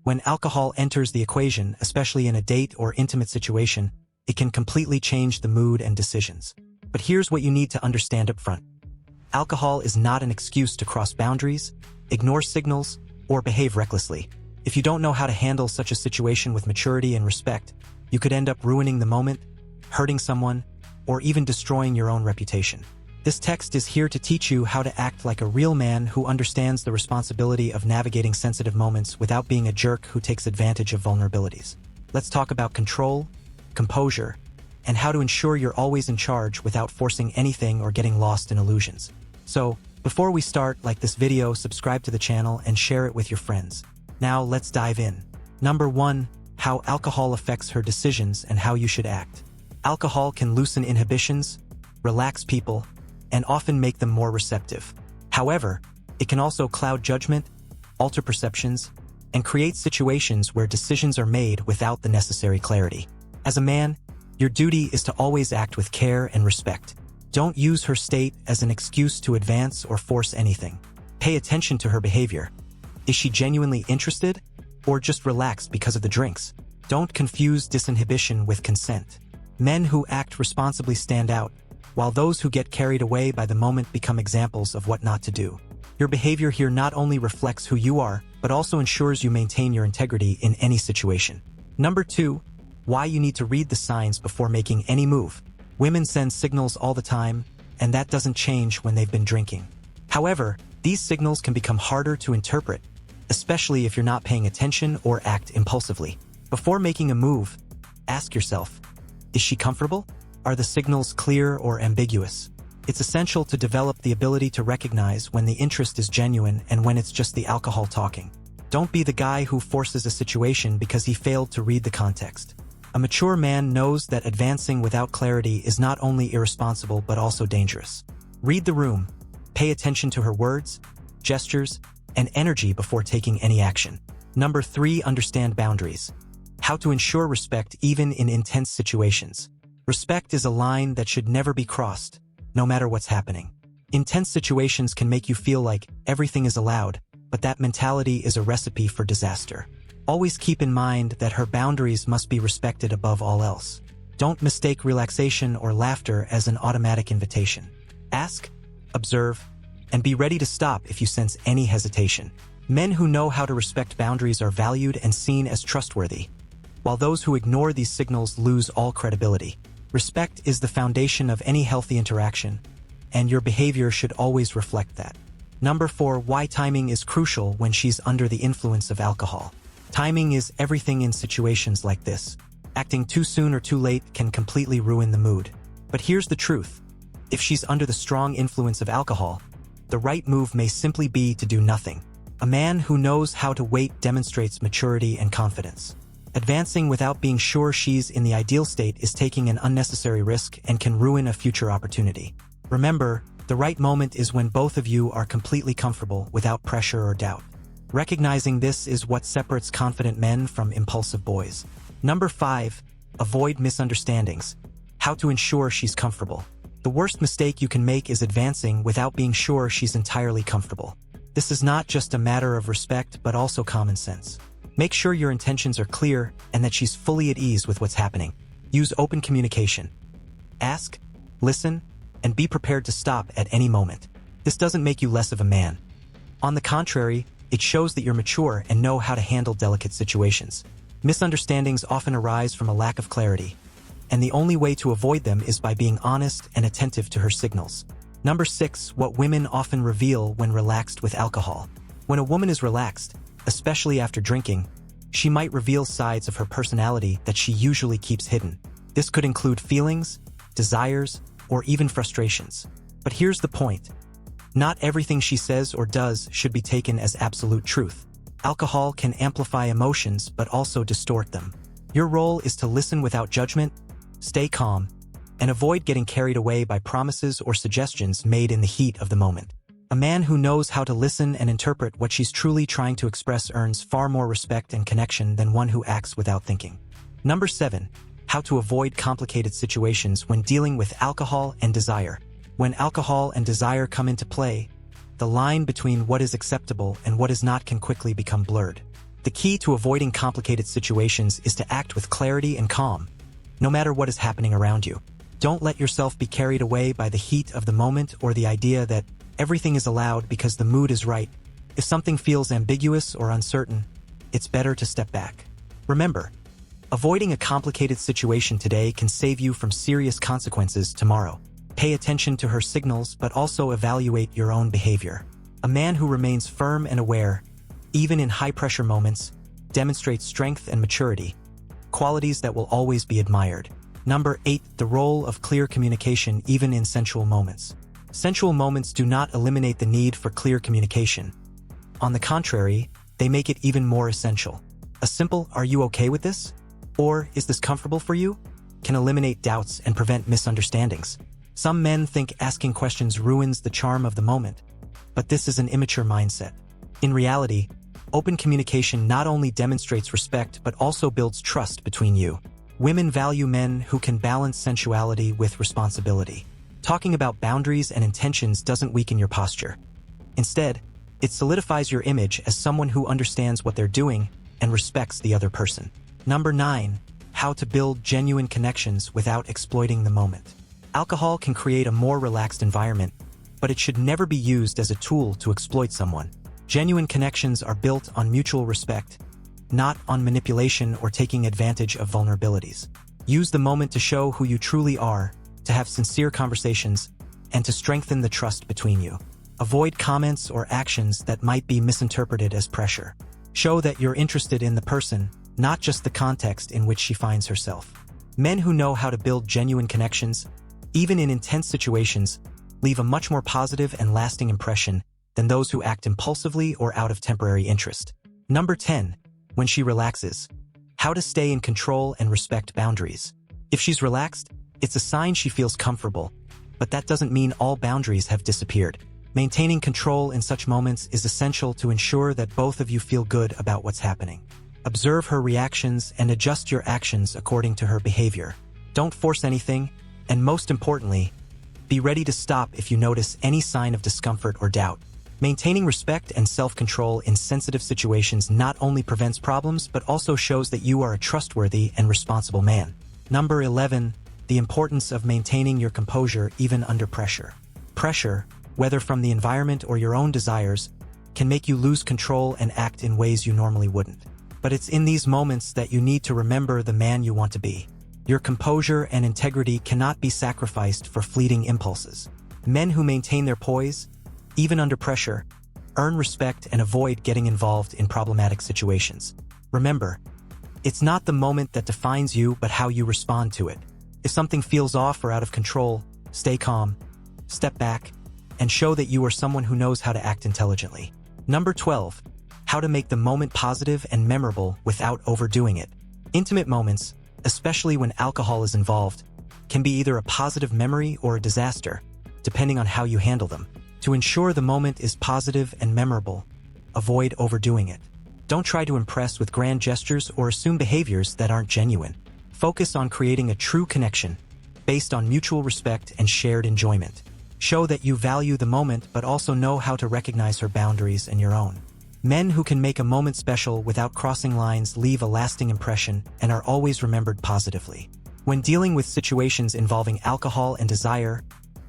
When alcohol enters the equation, especially in a date or intimate situation, it can completely change the mood and decisions. But here's what you need to understand up front. Alcohol is not an excuse to cross boundaries, ignore signals, or behave recklessly. If you don't know how to handle such a situation with maturity and respect, you could end up ruining the moment, hurting someone, or even destroying your own reputation. This text is here to teach you how to act like a real man who understands the responsibility of navigating sensitive moments without being a jerk who takes advantage of vulnerabilities. Let's talk about control, composure, and how to ensure you're always in charge without forcing anything or getting lost in illusions. So, before we start, like this video, subscribe to the channel, and share it with your friends. Now, let's dive in. Number 1. How alcohol affects her decisions and how you should act. Alcohol can loosen inhibitions, relax people, and often make them more receptive. However, it can also cloud judgment, alter perceptions, and create situations where decisions are made without the necessary clarity. As a man, your duty is to always act with care and respect. Don't use her state as an excuse to advance or force anything. Pay attention to her behavior. Is she genuinely interested, or just relaxed because of the drinks? Don't confuse disinhibition with consent. Men who act responsibly stand out, while those who get carried away by the moment become examples of what not to do. Your behavior here not only reflects who you are, but also ensures you maintain your integrity in any situation. Number 2. Why you need to read the signs before making any move. Women send signals all the time, and that doesn't change when they've been drinking. However, these signals can become harder to interpret, especially if you're not paying attention or act impulsively. Before making a move, ask yourself, is she comfortable? Are the signals clear or ambiguous? It's essential to develop the ability to recognize when the interest is genuine and when it's just the alcohol talking. Don't be the guy who forces a situation because he failed to read the context. A mature man knows that advancing without clarity is not only irresponsible but also dangerous. Read the room, pay attention to her words, gestures, and energy before taking any action. Number 3. Understand boundaries. How to ensure respect even in intense situations. Respect is a line that should never be crossed, no matter what's happening. Intense situations can make you feel like everything is allowed, but that mentality is a recipe for disaster. Always keep in mind that her boundaries must be respected above all else. Don't mistake relaxation or laughter as an automatic invitation. Ask, observe, and be ready to stop if you sense any hesitation. Men who know how to respect boundaries are valued and seen as trustworthy, while those who ignore these signals lose all credibility. Respect is the foundation of any healthy interaction, and your behavior should always reflect that. Number 4. Why timing is crucial when she's under the influence of alcohol. Timing is everything in situations like this. Acting too soon or too late can completely ruin the mood. But here's the truth. If she's under the strong influence of alcohol, the right move may simply be to do nothing. A man who knows how to wait demonstrates maturity and confidence. Advancing without being sure she's in the ideal state is taking an unnecessary risk and can ruin a future opportunity. Remember, the right moment is when both of you are completely comfortable without pressure or doubt. Recognizing this is what separates confident men from impulsive boys. Number 5. Avoid misunderstandings. How to ensure she's comfortable. The worst mistake you can make is advancing without being sure she's entirely comfortable. This is not just a matter of respect but also common sense. Make sure your intentions are clear and that she's fully at ease with what's happening. Use open communication. Ask, listen, and be prepared to stop at any moment. This doesn't make you less of a man. On the contrary, it shows that you're mature and know how to handle delicate situations. Misunderstandings often arise from a lack of clarity, and the only way to avoid them is by being honest and attentive to her signals. Number 6. What women often reveal when relaxed with alcohol. When a woman is relaxed, especially after drinking, she might reveal sides of her personality that she usually keeps hidden. This could include feelings, desires, or even frustrations. But here's the point. Not everything she says or does should be taken as absolute truth. Alcohol can amplify emotions but also distort them. Your role is to listen without judgment, stay calm, and avoid getting carried away by promises or suggestions made in the heat of the moment. A man who knows how to listen and interpret what she's truly trying to express earns far more respect and connection than one who acts without thinking. Number 7. How to avoid complicated situations when dealing with alcohol and desire. When alcohol and desire come into play, the line between what is acceptable and what is not can quickly become blurred. The key to avoiding complicated situations is to act with clarity and calm, no matter what is happening around you. Don't let yourself be carried away by the heat of the moment or the idea that everything is allowed because the mood is right. If something feels ambiguous or uncertain, it's better to step back. Remember, avoiding a complicated situation today can save you from serious consequences tomorrow. Pay attention to her signals, but also evaluate your own behavior. A man who remains firm and aware, even in high-pressure moments, demonstrates strength and maturity, qualities that will always be admired. Number 8. The role of clear communication even in sensual moments. Sensual moments do not eliminate the need for clear communication. On the contrary, they make it even more essential. A simple "Are you okay with this?" or "Is this comfortable for you?" can eliminate doubts and prevent misunderstandings. Some men think asking questions ruins the charm of the moment, but this is an immature mindset. In reality, open communication not only demonstrates respect but also builds trust between you. Women value men who can balance sensuality with responsibility. Talking about boundaries and intentions doesn't weaken your posture. Instead, it solidifies your image as someone who understands what they're doing and respects the other person. Number 9. How to build genuine connections without exploiting the moment. Alcohol can create a more relaxed environment, but it should never be used as a tool to exploit someone. Genuine connections are built on mutual respect, not on manipulation or taking advantage of vulnerabilities. Use the moment to show who you truly are, to have sincere conversations, and to strengthen the trust between you. Avoid comments or actions that might be misinterpreted as pressure. Show that you're interested in the person, not just the context in which she finds herself. Men who know how to build genuine connections, even in intense situations, leave a much more positive and lasting impression than those who act impulsively or out of temporary interest. Number 10. When she relaxes. How to stay in control and respect boundaries. If she's relaxed, it's a sign she feels comfortable, but that doesn't mean all boundaries have disappeared. Maintaining control in such moments is essential to ensure that both of you feel good about what's happening. Observe her reactions and adjust your actions according to her behavior. Don't force anything, and most importantly, be ready to stop if you notice any sign of discomfort or doubt. Maintaining respect and self-control in sensitive situations not only prevents problems but also shows that you are a trustworthy and responsible man. Number 11. The importance of maintaining your composure even under pressure. Pressure, whether from the environment or your own desires, can make you lose control and act in ways you normally wouldn't. But it's in these moments that you need to remember the man you want to be. Your composure and integrity cannot be sacrificed for fleeting impulses. Men who maintain their poise, even under pressure, earn respect and avoid getting involved in problematic situations. Remember, it's not the moment that defines you but how you respond to it. If something feels off or out of control, stay calm, step back, and show that you are someone who knows how to act intelligently. Number 12. How to make the moment positive and memorable without overdoing it. Intimate moments, especially when alcohol is involved, can be either a positive memory or a disaster, depending on how you handle them. To ensure the moment is positive and memorable, avoid overdoing it. Don't try to impress with grand gestures or assume behaviors that aren't genuine. Focus on creating a true connection, based on mutual respect and shared enjoyment. Show that you value the moment but also know how to recognize her boundaries and your own. Men who can make a moment special without crossing lines leave a lasting impression and are always remembered positively. When dealing with situations involving alcohol and desire,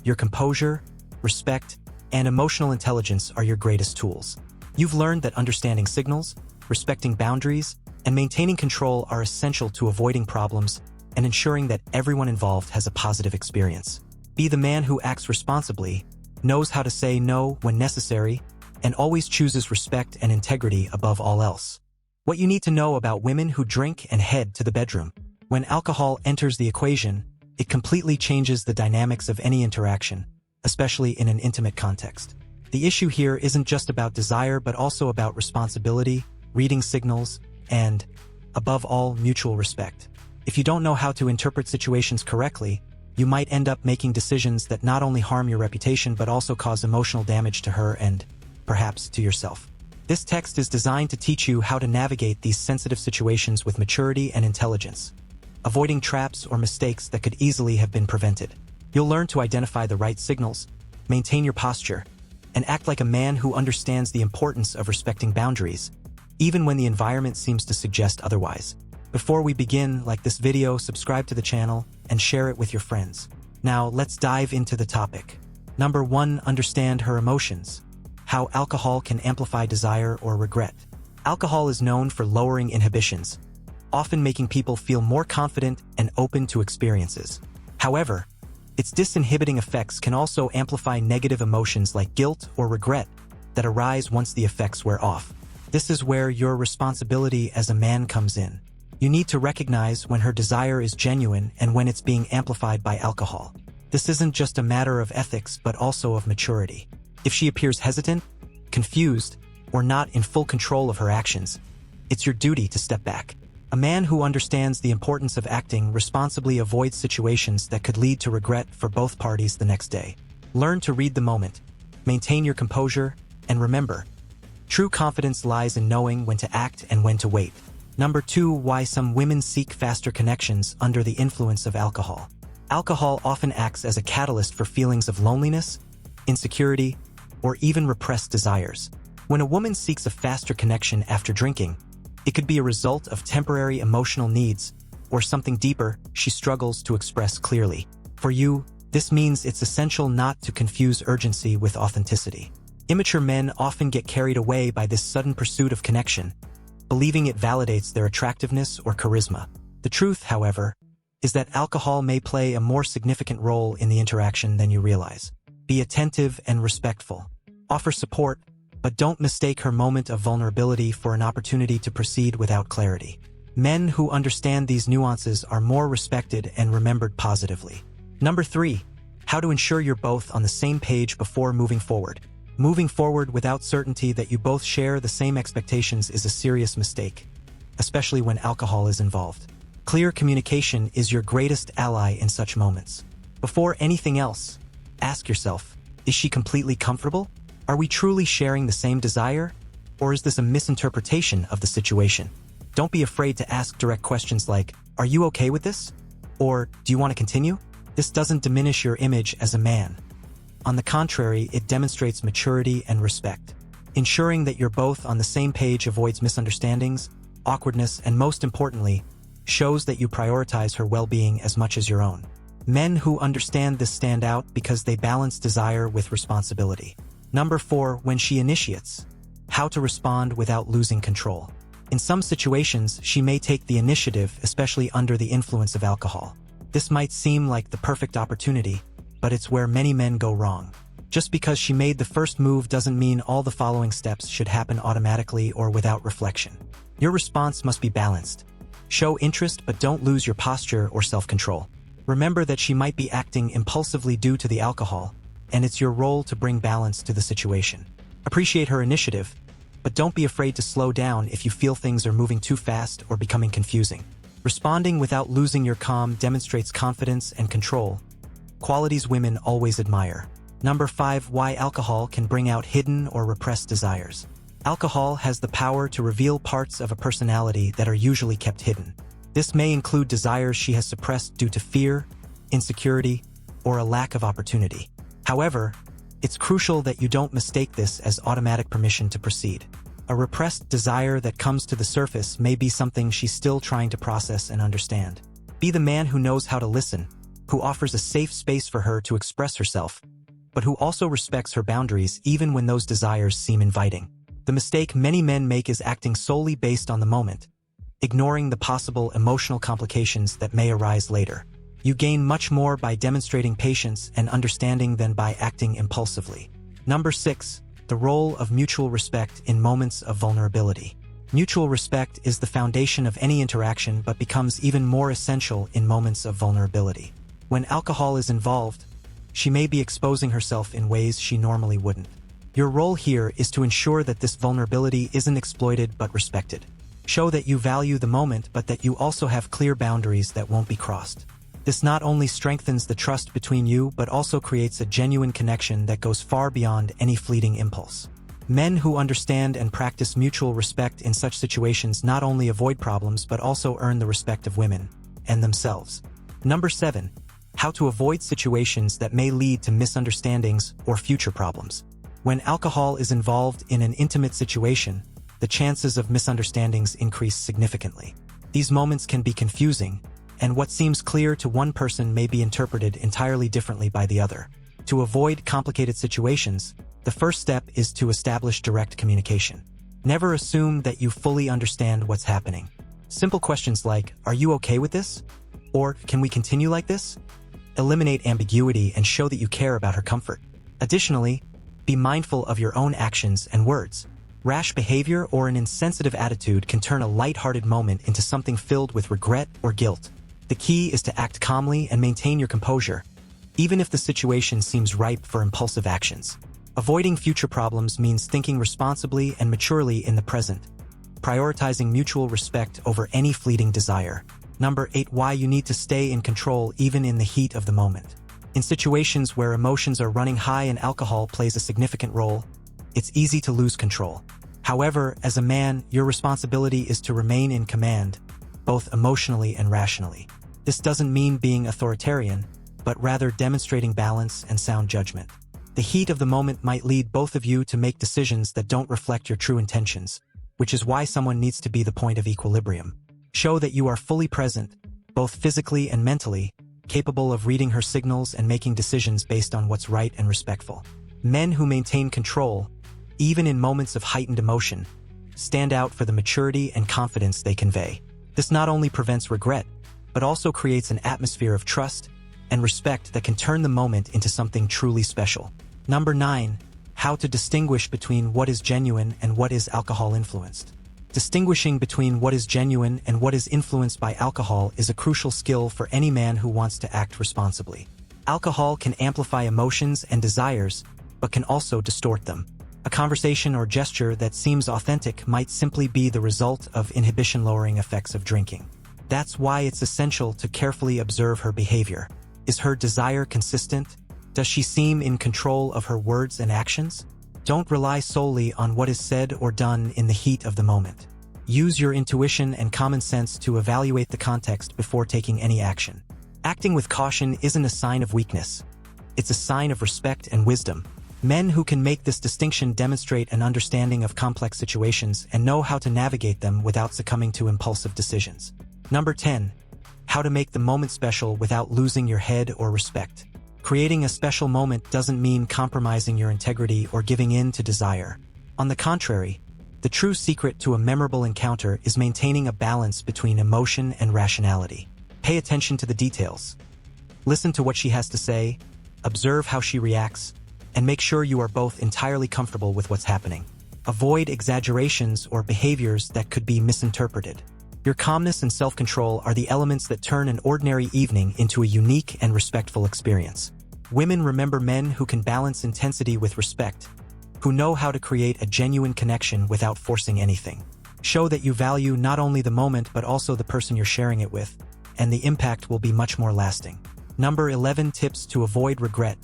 your composure, respect, and emotional intelligence are your greatest tools. You've learned that understanding signals, respecting boundaries, and maintaining control are essential to avoiding problems and ensuring that everyone involved has a positive experience. Be the man who acts responsibly, knows how to say no when necessary, and always chooses respect and integrity above all else. What you need to know about women who drink and head to the bedroom. When alcohol enters the equation, it completely changes the dynamics of any interaction, especially in an intimate context. The issue here isn't just about desire but also about responsibility, reading signals, and, above all, mutual respect. If you don't know how to interpret situations correctly, you might end up making decisions that not only harm your reputation but also cause emotional damage to her and, perhaps, to yourself. This text is designed to teach you how to navigate these sensitive situations with maturity and intelligence, avoiding traps or mistakes that could easily have been prevented. You'll learn to identify the right signals, maintain your posture, and act like a man who understands the importance of respecting boundaries, even when the environment seems to suggest otherwise. Before we begin, like this video, subscribe to the channel, and share it with your friends. Now, let's dive into the topic. Number 1. Understand her emotions. How alcohol can amplify desire or regret. Alcohol is known for lowering inhibitions, often making people feel more confident and open to experiences. However, its disinhibiting effects can also amplify negative emotions like guilt or regret that arise once the effects wear off. This is where your responsibility as a man comes in. You need to recognize when her desire is genuine and when it's being amplified by alcohol. This isn't just a matter of ethics but also of maturity. If she appears hesitant, confused, or not in full control of her actions, it's your duty to step back. A man who understands the importance of acting responsibly avoids situations that could lead to regret for both parties the next day. Learn to read the moment, maintain your composure, and remember, true confidence lies in knowing when to act and when to wait. Number 2. Why some women seek faster connections under the influence of alcohol. Alcohol often acts as a catalyst for feelings of loneliness, insecurity, or even repressed desires. When a woman seeks a faster connection after drinking, it could be a result of temporary emotional needs or something deeper she struggles to express clearly. For you, this means it's essential not to confuse urgency with authenticity. Immature men often get carried away by this sudden pursuit of connection, believing it validates their attractiveness or charisma. The truth, however, is that alcohol may play a more significant role in the interaction than you realize. Be attentive and respectful. Offer support, but don't mistake her moment of vulnerability for an opportunity to proceed without clarity. Men who understand these nuances are more respected and remembered positively. Number 3. How to ensure you're both on the same page before moving forward. Moving forward without certainty that you both share the same expectations is a serious mistake, especially when alcohol is involved. Clear communication is your greatest ally in such moments. Before anything else, ask yourself, is she completely comfortable? Are we truly sharing the same desire? Or is this a misinterpretation of the situation? Don't be afraid to ask direct questions like, are you okay with this? Or, do you want to continue? This doesn't diminish your image as a man. On the contrary, it demonstrates maturity and respect. Ensuring that you're both on the same page avoids misunderstandings, awkwardness, and most importantly, shows that you prioritize her well-being as much as your own. Men who understand this stand out because they balance desire with responsibility. Number 4. When she initiates. How to respond without losing control. In some situations, she may take the initiative, especially under the influence of alcohol. This might seem like the perfect opportunity, but it's where many men go wrong. Just because she made the first move doesn't mean all the following steps should happen automatically or without reflection. Your response must be balanced. Show interest but don't lose your posture or self-control. Remember that she might be acting impulsively due to the alcohol, and it's your role to bring balance to the situation. Appreciate her initiative, but don't be afraid to slow down if you feel things are moving too fast or becoming confusing. Responding without losing your calm demonstrates confidence and control, qualities women always admire. Number 5. Why alcohol can bring out hidden or repressed desires. Alcohol has the power to reveal parts of a personality that are usually kept hidden. This may include desires she has suppressed due to fear, insecurity, or a lack of opportunity. However, it's crucial that you don't mistake this as automatic permission to proceed. A repressed desire that comes to the surface may be something she's still trying to process and understand. Be the man who knows how to listen, who offers a safe space for her to express herself, but who also respects her boundaries even when those desires seem inviting. The mistake many men make is acting solely based on the moment, ignoring the possible emotional complications that may arise later. You gain much more by demonstrating patience and understanding than by acting impulsively. Number 6. The role of mutual respect in moments of vulnerability. Mutual respect is the foundation of any interaction but becomes even more essential in moments of vulnerability. When alcohol is involved, she may be exposing herself in ways she normally wouldn't. Your role here is to ensure that this vulnerability isn't exploited but respected. Show that you value the moment but that you also have clear boundaries that won't be crossed. This not only strengthens the trust between you but also creates a genuine connection that goes far beyond any fleeting impulse. Men who understand and practice mutual respect in such situations not only avoid problems but also earn the respect of women and themselves. Number 7. How to avoid situations that may lead to misunderstandings or future problems. When alcohol is involved in an intimate situation, the chances of misunderstandings increase significantly. These moments can be confusing, and what seems clear to one person may be interpreted entirely differently by the other. To avoid complicated situations, the first step is to establish direct communication. Never assume that you fully understand what's happening. Simple questions like, "Are you okay with this?" Or, "Can we continue like this?" eliminate ambiguity and show that you care about her comfort. Additionally, be mindful of your own actions and words. Rash behavior or an insensitive attitude can turn a light-hearted moment into something filled with regret or guilt. The key is to act calmly and maintain your composure, even if the situation seems ripe for impulsive actions. Avoiding future problems means thinking responsibly and maturely in the present, prioritizing mutual respect over any fleeting desire. Number 8. Why you need to stay in control even in the heat of the moment. In situations where emotions are running high and alcohol plays a significant role, it's easy to lose control. However, as a man, your responsibility is to remain in command, both emotionally and rationally. This doesn't mean being authoritarian, but rather demonstrating balance and sound judgment. The heat of the moment might lead both of you to make decisions that don't reflect your true intentions, which is why someone needs to be the point of equilibrium. Show that you are fully present, both physically and mentally, capable of reading her signals and making decisions based on what's right and respectful. Men who maintain control, even in moments of heightened emotion, stand out for the maturity and confidence they convey. This not only prevents regret, but also creates an atmosphere of trust and respect that can turn the moment into something truly special. Number 9. How to distinguish between what is genuine and what is alcohol-influenced. Distinguishing between what is genuine and what is influenced by alcohol is a crucial skill for any man who wants to act responsibly. Alcohol can amplify emotions and desires, but can also distort them. A conversation or gesture that seems authentic might simply be the result of inhibition-lowering effects of drinking. That's why it's essential to carefully observe her behavior. Is her desire consistent? Does she seem in control of her words and actions? Don't rely solely on what is said or done in the heat of the moment. Use your intuition and common sense to evaluate the context before taking any action. Acting with caution isn't a sign of weakness. It's a sign of respect and wisdom. Men who can make this distinction demonstrate an understanding of complex situations and know how to navigate them without succumbing to impulsive decisions. Number 10. How to make the moment special without losing your head or respect. Creating a special moment doesn't mean compromising your integrity or giving in to desire. On the contrary, the true secret to a memorable encounter is maintaining a balance between emotion and rationality. Pay attention to the details. Listen to what she has to say, observe how she reacts, and make sure you are both entirely comfortable with what's happening. Avoid exaggerations or behaviors that could be misinterpreted. Your calmness and self-control are the elements that turn an ordinary evening into a unique and respectful experience. Women remember men who can balance intensity with respect, who know how to create a genuine connection without forcing anything. Show that you value not only the moment but also the person you're sharing it with, and the impact will be much more lasting. Number 11. Tips to avoid regret.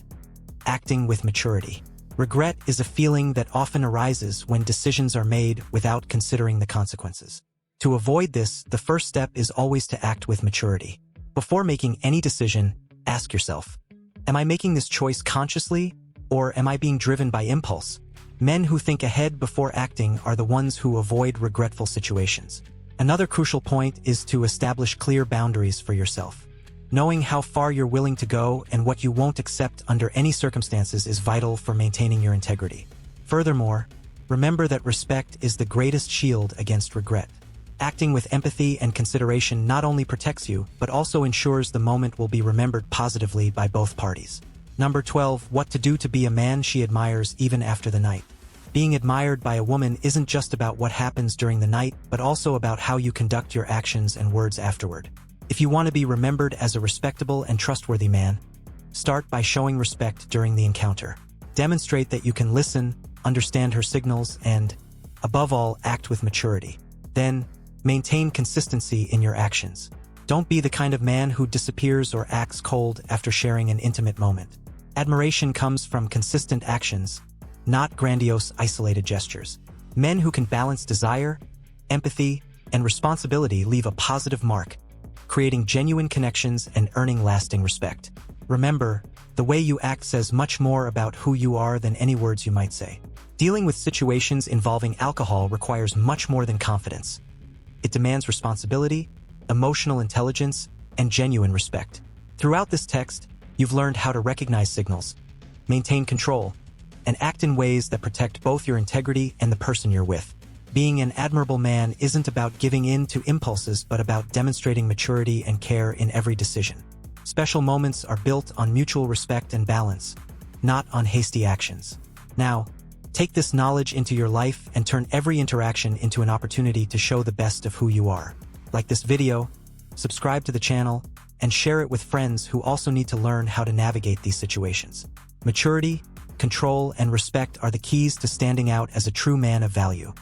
Acting with maturity. Regret is a feeling that often arises when decisions are made without considering the consequences. To avoid this, the first step is always to act with maturity. Before making any decision, ask yourself, am I making this choice consciously, or am I being driven by impulse? Men who think ahead before acting are the ones who avoid regretful situations. Another crucial point is to establish clear boundaries for yourself. Knowing how far you're willing to go and what you won't accept under any circumstances is vital for maintaining your integrity. Furthermore, remember that respect is the greatest shield against regret. Acting with empathy and consideration not only protects you, but also ensures the moment will be remembered positively by both parties. Number 12. What to do to be a man she admires even after the night. Being admired by a woman isn't just about what happens during the night, but also about how you conduct your actions and words afterward. If you want to be remembered as a respectable and trustworthy man, start by showing respect during the encounter. Demonstrate that you can listen, understand her signals, and, above all, act with maturity. Then, maintain consistency in your actions. Don't be the kind of man who disappears or acts cold after sharing an intimate moment. Admiration comes from consistent actions, not grandiose, isolated gestures. Men who can balance desire, empathy, and responsibility leave a positive mark, creating genuine connections and earning lasting respect. Remember, the way you act says much more about who you are than any words you might say. Dealing with situations involving alcohol requires much more than confidence. It demands responsibility, emotional intelligence, and genuine respect. Throughout this text, you've learned how to recognize signals, maintain control, and act in ways that protect both your integrity and the person you're with. Being an admirable man isn't about giving in to impulses, but about demonstrating maturity and care in every decision. Special moments are built on mutual respect and balance, not on hasty actions. Now, take this knowledge into your life and turn every interaction into an opportunity to show the best of who you are. Like this video, subscribe to the channel, and share it with friends who also need to learn how to navigate these situations. Maturity, control, and respect are the keys to standing out as a true man of value.